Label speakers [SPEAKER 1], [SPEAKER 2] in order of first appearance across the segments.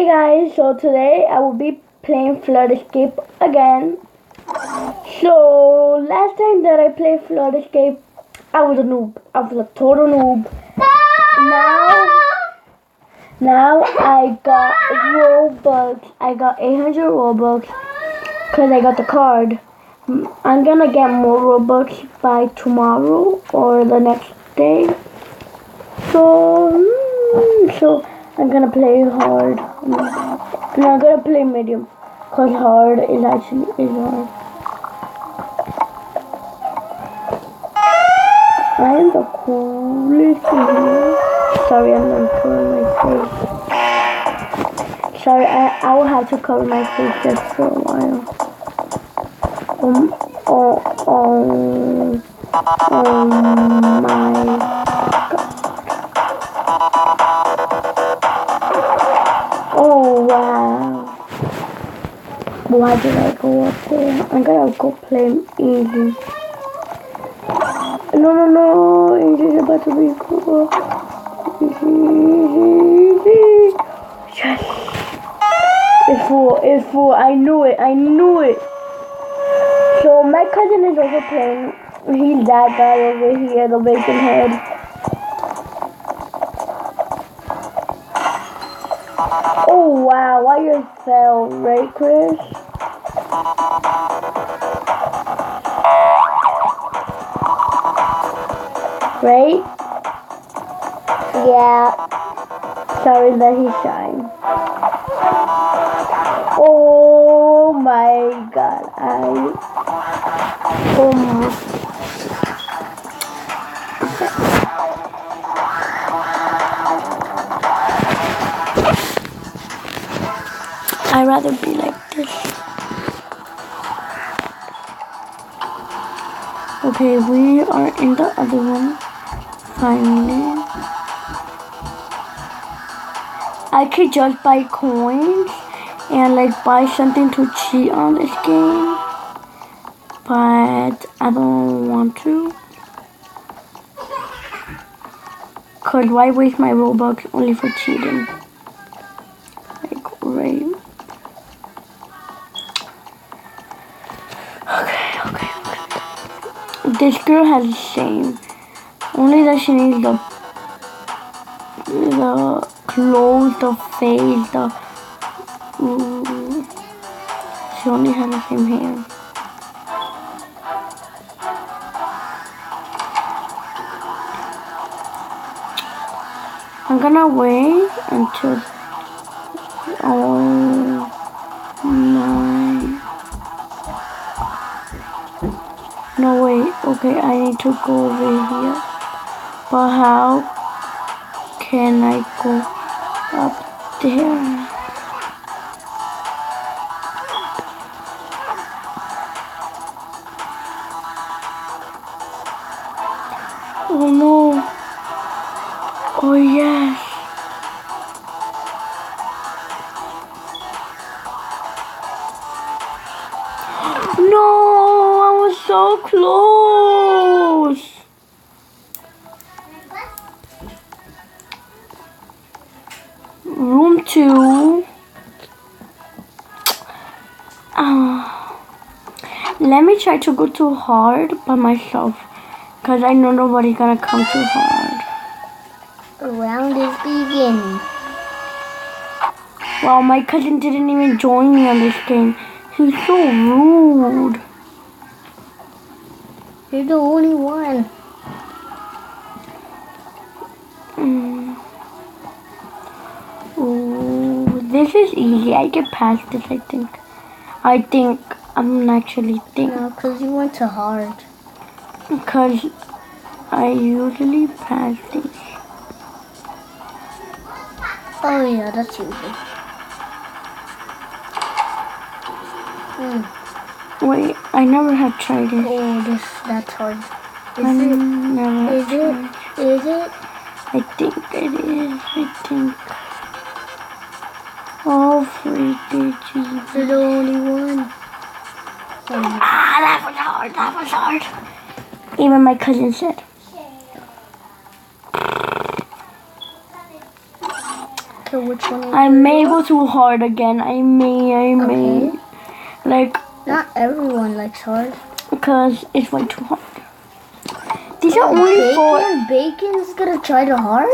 [SPEAKER 1] Hey guys, so today I will be playing Flood Escape again. So last time that I played Flood Escape, I was a noob. I was a total noob. Now I got Robux. I got 800 Robux because I got the card. I'm gonna get more Robux by tomorrow or the next day. So I'm gonna play hard. And I'm gonna play medium. Cause hard is actually hard. I am the coolest thing. Sorry, I'm not covering my face. Sorry, I will have to cover my face just for a while. My Oh wow. Why did I go up there? I'm gonna go play easy. No. Easy about to be cool. Easy. Yes. It's full. I knew it. So my cousin is also playing. He's that guy over here, the bacon head. Oh wow, why you fell, right, Chris? Right? Yeah. Sorry that he's shy. Oh my god, I'd rather be like this. Okay, we are in the other one. Finally. I could just buy coins and like buy something to cheat on this game. But I don't want to. Cause why waste my Robux only for cheating? Like, right. Okay. This girl has the same. Only that she needs the clothes, the face, she only has the same hair. I'm gonna wait until no wait, okay, I need to go over here. But how can I go up there? Oh no. Oh yes. No, I was so close. Room 2. Let me try to go too hard by myself. Because I know nobody's gonna come too hard.
[SPEAKER 2] The round is beginning.
[SPEAKER 1] Wow, my cousin didn't even join me on this game. He's so rude.
[SPEAKER 2] You're the only one.
[SPEAKER 1] Oh, this is easy. I can pass this, I think. I'm actually thinking.
[SPEAKER 2] No, because you went too hard.
[SPEAKER 1] Because I usually pass these.
[SPEAKER 2] Oh yeah, that's easy.
[SPEAKER 1] Wait, I never have tried it.
[SPEAKER 2] Oh, that's hard. Is it?
[SPEAKER 1] I think it is. Oh, freaking Jesus.
[SPEAKER 2] You're the only one.
[SPEAKER 1] That was hard. Even my cousin said.
[SPEAKER 2] Okay, which one?
[SPEAKER 1] I may go too hard again. I may.
[SPEAKER 2] Okay.
[SPEAKER 1] Like,
[SPEAKER 2] Not everyone likes hard.
[SPEAKER 1] because it's way too hard. These are only for...
[SPEAKER 2] Bacon's gonna try the hard?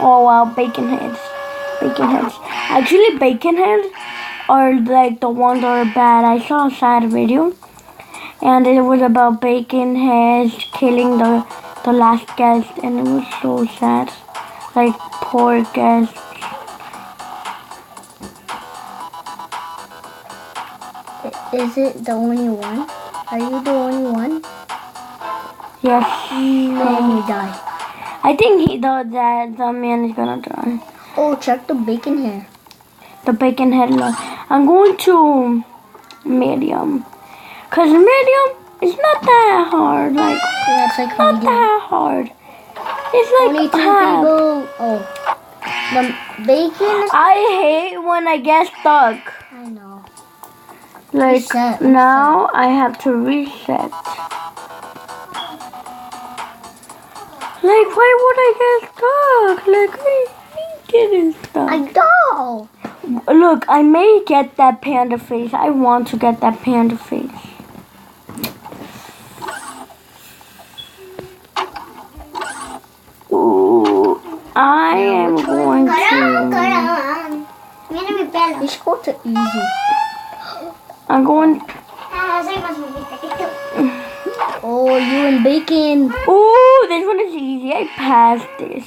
[SPEAKER 1] Oh wow, bacon heads. Bacon heads. Actually, bacon heads are like the ones that are bad. I saw a sad video. And it was about bacon heads killing the last guest. And it was so sad. Like, poor guest.
[SPEAKER 2] Is it the only one? Are you the only one?
[SPEAKER 1] Yes.
[SPEAKER 2] Then you die.
[SPEAKER 1] I think the man is gonna die.
[SPEAKER 2] Oh, check the bacon hair.
[SPEAKER 1] The bacon head. I'm going to medium. Cause medium is not that hard. Like,
[SPEAKER 2] Yeah, it's like
[SPEAKER 1] not
[SPEAKER 2] medium.
[SPEAKER 1] that hard. It's like
[SPEAKER 2] Only two
[SPEAKER 1] half.
[SPEAKER 2] people. Oh, the bacon.
[SPEAKER 1] I hate when I get stuck.
[SPEAKER 2] I know.
[SPEAKER 1] Like,
[SPEAKER 2] Reset.
[SPEAKER 1] now I have to reset. Like, why would I get stuck? Like, I ain't getting stuck.
[SPEAKER 2] I know.
[SPEAKER 1] Look, I may get that panda face. I want to get that panda face. Ooh, I am going to...
[SPEAKER 2] You should go to easy.
[SPEAKER 1] I'm going...
[SPEAKER 2] Oh, you and bacon.
[SPEAKER 1] Ooh, this one is easy. I passed this.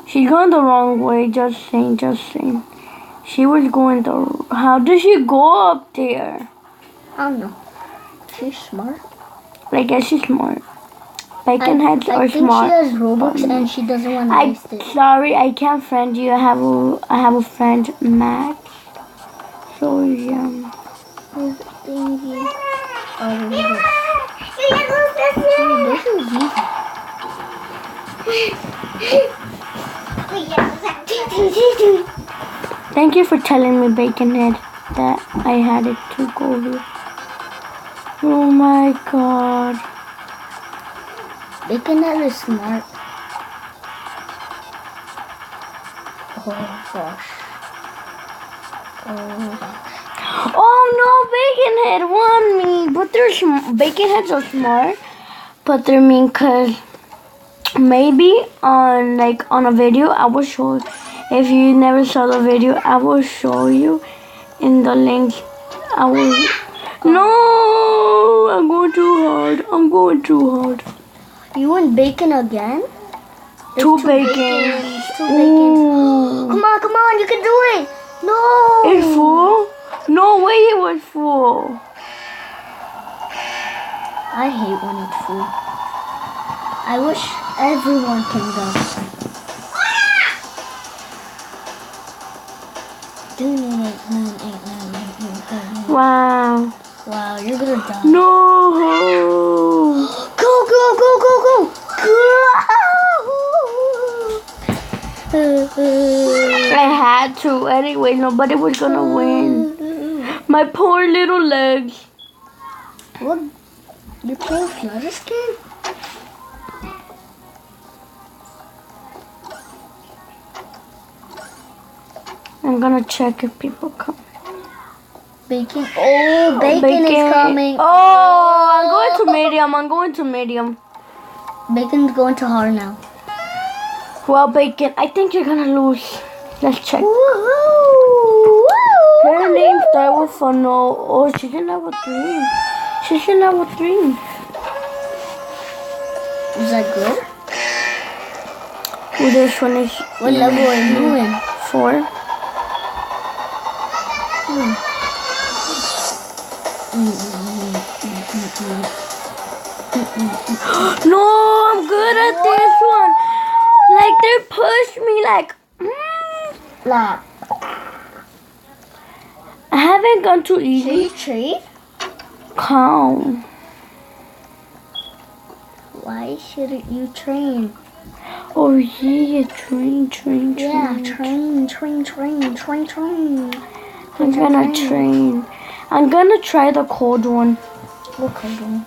[SPEAKER 1] She's going the wrong way. Just saying. She was going the... How did she go up there?
[SPEAKER 2] I don't know. She's smart.
[SPEAKER 1] I guess she's smart. Bacon heads
[SPEAKER 2] I
[SPEAKER 1] are
[SPEAKER 2] think
[SPEAKER 1] smart.
[SPEAKER 2] she has Robux and she doesn't want to waste it.
[SPEAKER 1] Sorry, I can't friend you. I have a friend, Max. So yeah.
[SPEAKER 2] Thingy. Oh, this is easy.
[SPEAKER 1] Thank you for telling me, Bacon Head, that I had it to go here. Oh my god.
[SPEAKER 2] Bacon Head is smart. Oh gosh.
[SPEAKER 1] Oh no, Bacon Head won me. But Bacon Heads are smart. But they're mean because maybe on a video I will show. If you never saw the video, I will show you in the link. No, I'm going too hard.
[SPEAKER 2] You want bacon again?
[SPEAKER 1] Two bacons.
[SPEAKER 2] Two bacons. Come on, you can do it. No.
[SPEAKER 1] It's full? No way it was full.
[SPEAKER 2] I hate when it's full. I wish everyone can go.
[SPEAKER 1] Wow.
[SPEAKER 2] Wow, you're gonna die.
[SPEAKER 1] No.
[SPEAKER 2] Go.
[SPEAKER 1] I had to. Anyway, nobody was gonna win. My poor little legs.
[SPEAKER 2] What? You playing Flutter Skin?
[SPEAKER 1] I'm gonna check if people come.
[SPEAKER 2] Bacon. Oh, bacon is coming.
[SPEAKER 1] Oh, I'm going to medium.
[SPEAKER 2] Bacon's going to hard now.
[SPEAKER 1] Well, Bacon, I think you're gonna lose. Let's check.
[SPEAKER 2] Woohoo!
[SPEAKER 1] Her name starts with a no. Oh, she's in level 3.
[SPEAKER 2] Is that good?
[SPEAKER 1] Oh, this one is...
[SPEAKER 2] What level are you in?
[SPEAKER 1] 4. No, I'm good at this one. Like, they pushed me like...
[SPEAKER 2] Nah.
[SPEAKER 1] I haven't gone too easy.
[SPEAKER 2] Tree?
[SPEAKER 1] Calm.
[SPEAKER 2] Why shouldn't you train?
[SPEAKER 1] Oh yeah, train.
[SPEAKER 2] Yeah, train.
[SPEAKER 1] I'm gonna train. I'm gonna try the cold one.
[SPEAKER 2] What cold one?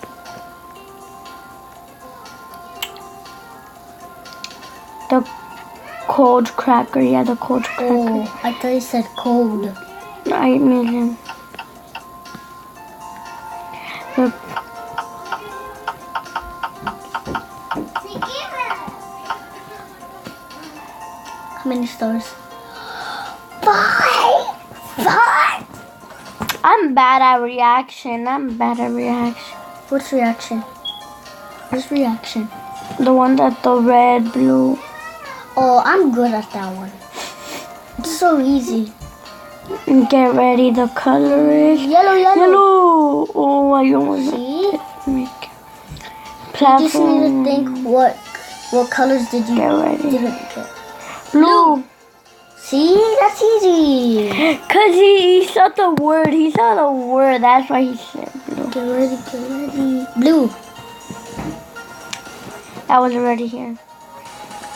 [SPEAKER 1] The cold cracker. Yeah, the cold cracker.
[SPEAKER 2] Oh, I thought you said cold.
[SPEAKER 1] I mean, look.
[SPEAKER 2] How many stars? 5! 5!
[SPEAKER 1] I'm bad at reaction.
[SPEAKER 2] What's reaction? What's reaction?
[SPEAKER 1] The one that the red, blue.
[SPEAKER 2] Oh, I'm good at that one. It's so easy.
[SPEAKER 1] Get ready. The color is
[SPEAKER 2] Yellow.
[SPEAKER 1] yellow. Oh, I almost
[SPEAKER 2] See?
[SPEAKER 1] make
[SPEAKER 2] You just need
[SPEAKER 1] platform.
[SPEAKER 2] to think what colors did you
[SPEAKER 1] Get ready.
[SPEAKER 2] didn't get.
[SPEAKER 1] Blue.
[SPEAKER 2] See? That's easy.
[SPEAKER 1] Cause he saw the word. He saw the word. That's why he said blue.
[SPEAKER 2] Get ready. Blue.
[SPEAKER 1] I was already here.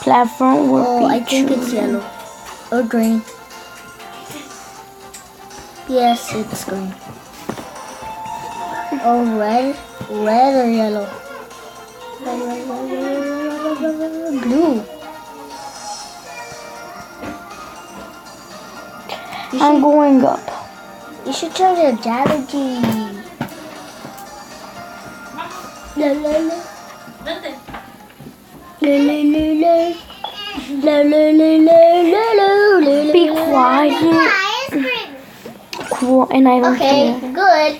[SPEAKER 1] Platform will
[SPEAKER 2] Oh,
[SPEAKER 1] be
[SPEAKER 2] I think it's
[SPEAKER 1] chosen.
[SPEAKER 2] yellow. Or green. Yes, it's green. Oh, red. Red or yellow? Red. Blue.
[SPEAKER 1] I'm going up.
[SPEAKER 2] You should try the strategy. La la la. La la la la. La la la la la la la.
[SPEAKER 1] Be quiet. Cool, and I don't
[SPEAKER 2] Okay,
[SPEAKER 1] care.
[SPEAKER 2] good.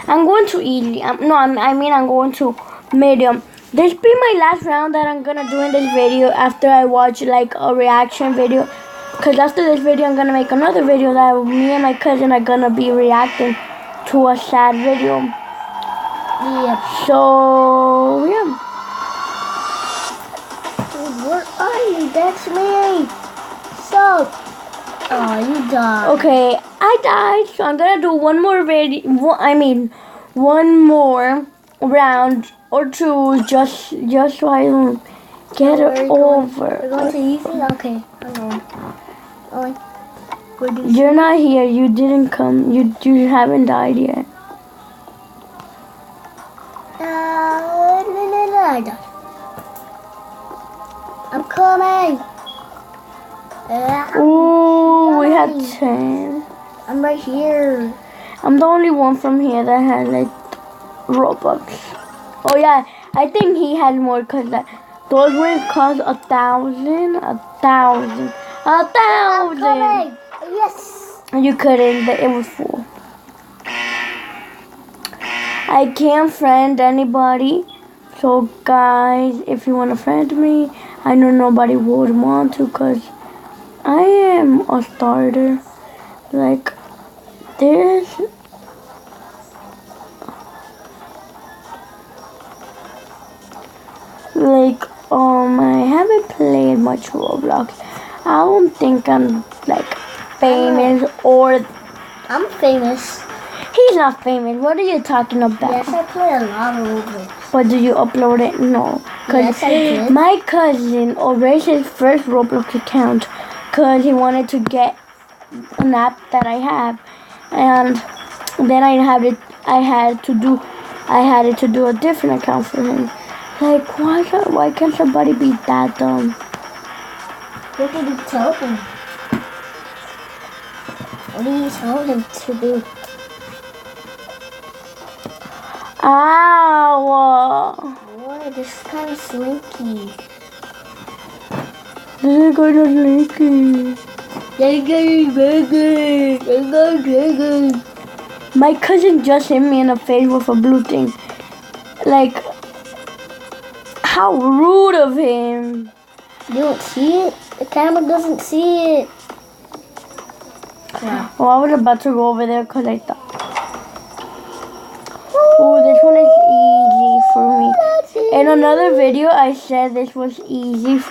[SPEAKER 1] I'm going to easy. I'm going to medium. This be my last round that I'm gonna do in this video after I watch like a reaction video. Cause after this video, I'm gonna make another video that me and my cousin are gonna be reacting to a sad video.
[SPEAKER 2] Yep.
[SPEAKER 1] So yeah.
[SPEAKER 2] Where are you? That's me. So, oh, you died.
[SPEAKER 1] Okay, I died, so I'm gonna do one more one more round or two, just so I don't get
[SPEAKER 2] Where are
[SPEAKER 1] it
[SPEAKER 2] you going?
[SPEAKER 1] over.
[SPEAKER 2] We're going to easy? Okay, I'm going. Going. Where do you
[SPEAKER 1] You're not here. You didn't come. You haven't died yet.
[SPEAKER 2] I died. I'm coming.
[SPEAKER 1] Ooh, we had 10.
[SPEAKER 2] I'm right here.
[SPEAKER 1] I'm the only one from here that has like Robux. Oh yeah, I think he had more because those would cost 1,000. 1,000.
[SPEAKER 2] I'm
[SPEAKER 1] 1,000.
[SPEAKER 2] coming. Yes.
[SPEAKER 1] You couldn't. It was full. I can't friend anybody. So guys, if you want to friend me, I know nobody would want to because I am a starter. Like, there's... Like, I haven't played much Roblox. I don't think I'm, like, famous or...
[SPEAKER 2] I'm famous.
[SPEAKER 1] He's not famous. What are you talking about?
[SPEAKER 2] Yes, I play a lot of Roblox.
[SPEAKER 1] But did you upload it? No.
[SPEAKER 2] Yes, I did.
[SPEAKER 1] My cousin erased his first Roblox account because he wanted to get an app that I have, and then I had to do a different account for him. Like, why can't somebody be that dumb?
[SPEAKER 2] What did you tell him? What did you tell him to do?
[SPEAKER 1] Ow!
[SPEAKER 2] Boy, this is kind of slinky.
[SPEAKER 1] This is kind of slinky. My cousin just hit me in the face with a blue thing. Like, how rude of him.
[SPEAKER 2] You don't see it? The camera doesn't see it. Wow.
[SPEAKER 1] Well, I was about to go over there because I thought, oh, this one is easy for me. In another video, I said this was easy for